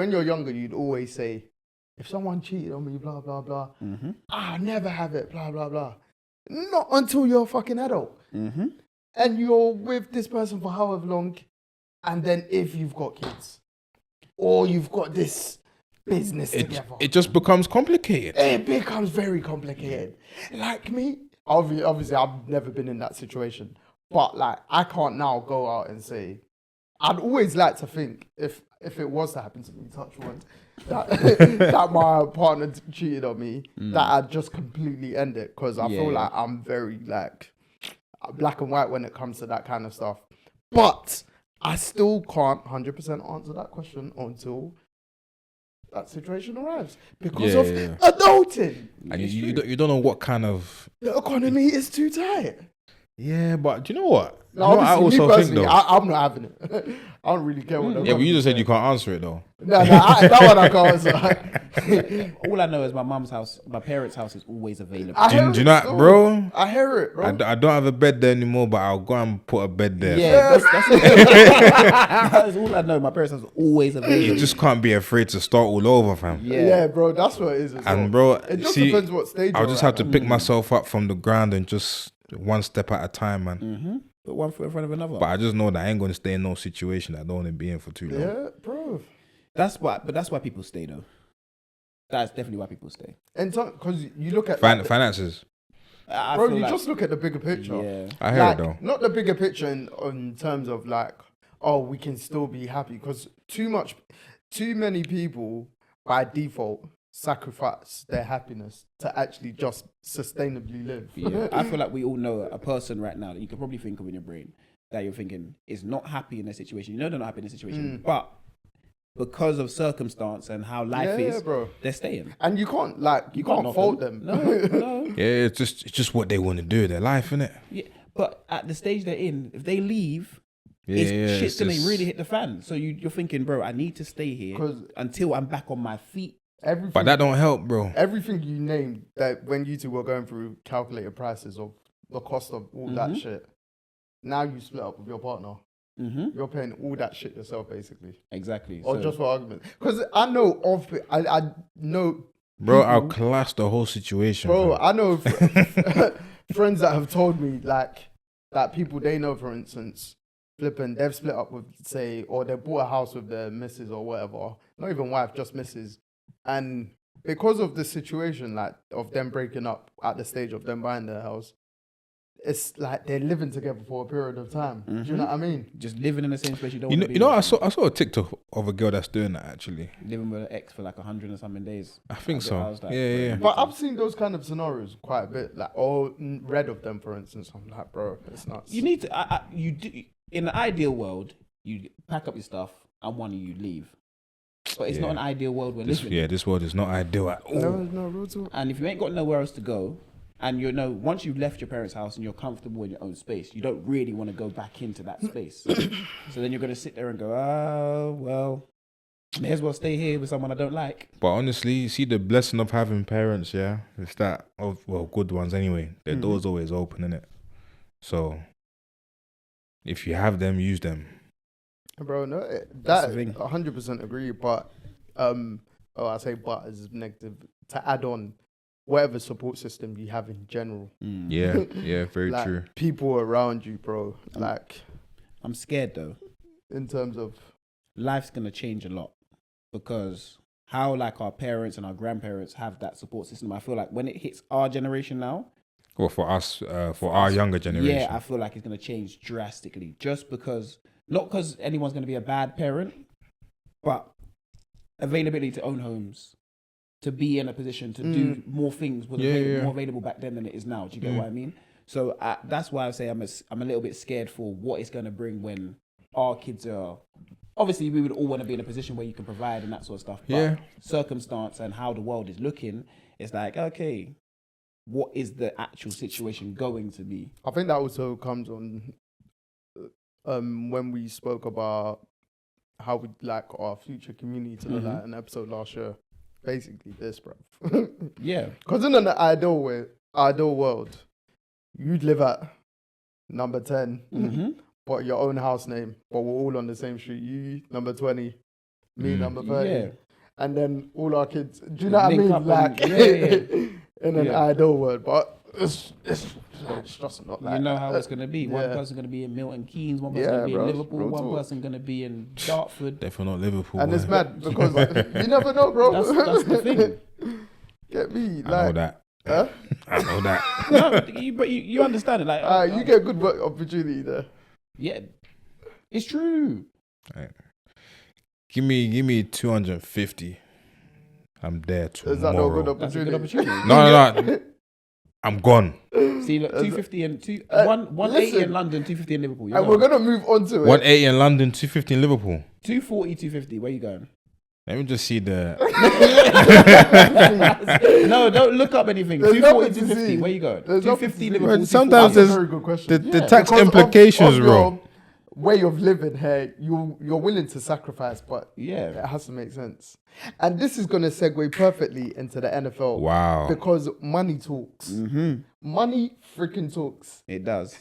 when you're younger, you'd always say, if someone cheated on me, blah, blah, blah, I never have it, blah, blah, blah. Not until you're a fucking adult. And you're with this person for however long. And then if you've got kids or you've got this business together. It just becomes complicated. It becomes very complicated. Like me, obviously I've never been in that situation. But like, I can't now go out and say, I'd always like to think if it was to happen to me, touch wood, that my partner cheated on me, that I'd just completely end it. Because I feel like I'm very like black and white when it comes to that kind of stuff. But I still can't 100% answer that question until that situation arrives because of adulting. And you don't know what kind of... The economy is too tight. Yeah, but do you know what? No, you know what I also think though? I'm not having it. I don't really care what. Yeah, but you just said you can't answer it though. No, that one I can't answer. All I know is my mum's house, my parents' house is always available. Do you know, bro? I hear it, bro. I don't have a bed there anymore, but I'll go and put a bed there. Yeah, that's all I know. My parents' house is always available. You just can't be afraid to start all over, fam. Yeah, bro, that's what it is. And bro, it just depends what stage. I'll just have to pick myself up from the ground and just one step at a time, man. Put one foot in front of another. But I just know that I ain't gonna stay in no situation that I don't want to be in for too long. Yeah, bro. That's why people stay though. That's definitely why people stay. And because you look at Finances. Bro, you just look at the bigger picture. Yeah, I hear it though. Not the bigger picture in terms of like, oh, we can still be happy because too many people by default sacrifice their happiness to actually just sustainably live. Yeah, I feel like we all know a person right now that you could probably think of in your brain that you're thinking is not happy in their situation. You know they're not happy in their situation, but because of circumstance and how life is, bro, they're staying. And you can't fault them. No. Yeah, it's just what they want to do. Their life, innit? Yeah, but at the stage they're in, if they leave, shit's gonna really hit the fan. So you're thinking, bro, I need to stay here until I'm back on my feet. But that don't help, bro. Everything you named that when you two were going through calculated prices of the cost of all that shit, now you split up with your partner. You're paying all that shit yourself, basically. Exactly. Or just for argument. Because I know I know... Bro, I'll class the whole situation. Bro, I know friends that have told me, like, that people they know, for instance, they've split up with, say, or they bought a house with their missus or whatever. Not even wife, just missus. And because of the situation, like, of them breaking up at the stage of them buying their house, it's like they're living together for a period of time. Do you know what I mean? Just living in the same space you don't You want to be. know, I saw a TikTok of a girl that's doing that actually. Living with an ex for like 100 and something days. I think so. I was like, Yeah. But I've seen those kind of scenarios quite a bit. Like, read of them, for instance. I'm like, bro, it's nuts. You need to. You do. In the ideal world, you pack up your stuff and one of you leave. But it's not an ideal world we're living. Yeah, this world is not ideal at all. No real talk. And if you ain't got nowhere else to go, and once you've left your parents' house and you're comfortable in your own space, you don't really want to go back into that space. So then you're going to sit there and go, oh, well, may as well stay here with someone I don't like. But honestly, you see the blessing of having parents, yeah? It's that, good ones anyway. Their door's always open, innit? So, if you have them, use them. Bro, no, that 100% agree, but, I say but as negative, to add on, whatever support system you have in general. Yeah, very like, true. People around you, bro. Like, I'm scared though. In terms of life's gonna change a lot because how like our parents and our grandparents have that support system. I feel like when it hits our generation now, or for us, for our younger generation, yeah, I feel like it's gonna change drastically. Just because, not because anyone's gonna be a bad parent, but availability to own homes. To be in a position to do more things was more available back then than it is now. Do you get what I mean? So that's why I say I'm a little bit scared for what it's going to bring when our kids are... Obviously, we would all want to be in a position where you can provide and that sort of stuff. But circumstance and how the world is looking, it's like, okay, what is the actual situation going to be? I think that also comes on when we spoke about how we like our future community to look like an episode last year. Basically this, bro. Yeah. Because in an ideal world, you'd live at number 10, but your own house name, but we're all on the same street. You, number 20, me number 30. Yeah. And then all our kids, do you know what I Link mean? up Like, and- in an Yeah. ideal word, but it's just not like You know that. how it's gonna be. One Yeah. person gonna be in Milton Keynes, one person Yeah, gonna be bro, in it's Liverpool, real one talk. person gonna be in Dartford. Definitely not Liverpool. And it's boy. mad because you never know, bro. That's the thing. Get me? I Like, know that. Huh? I know that. No, but you understand it. Like, you get good work opportunity there. yeah, it's true. Give me 250. I'm there tomorrow. Is that not a good That's a good opportunity? opportunity. No. I'm gone. See, look, 250 and 180 listen. in London, 250 in Liverpool. You And know. we're gonna move on to it. 180 in London, 250 in Liverpool. 240, 250. Where you going? Let me just see the. No, don't look up anything. There's 240, nothing to 250. see. Where you going? There's 250 nothing to see. Liverpool. But sometimes 240. That's a there's very good question. the tax Because implications, of bro. your way of living here, you're willing to sacrifice, but Yeah. it has to make sense. And this is gonna segue perfectly into the NFL. Wow. Because money talks. Mm-hmm. Money freaking talks. It does.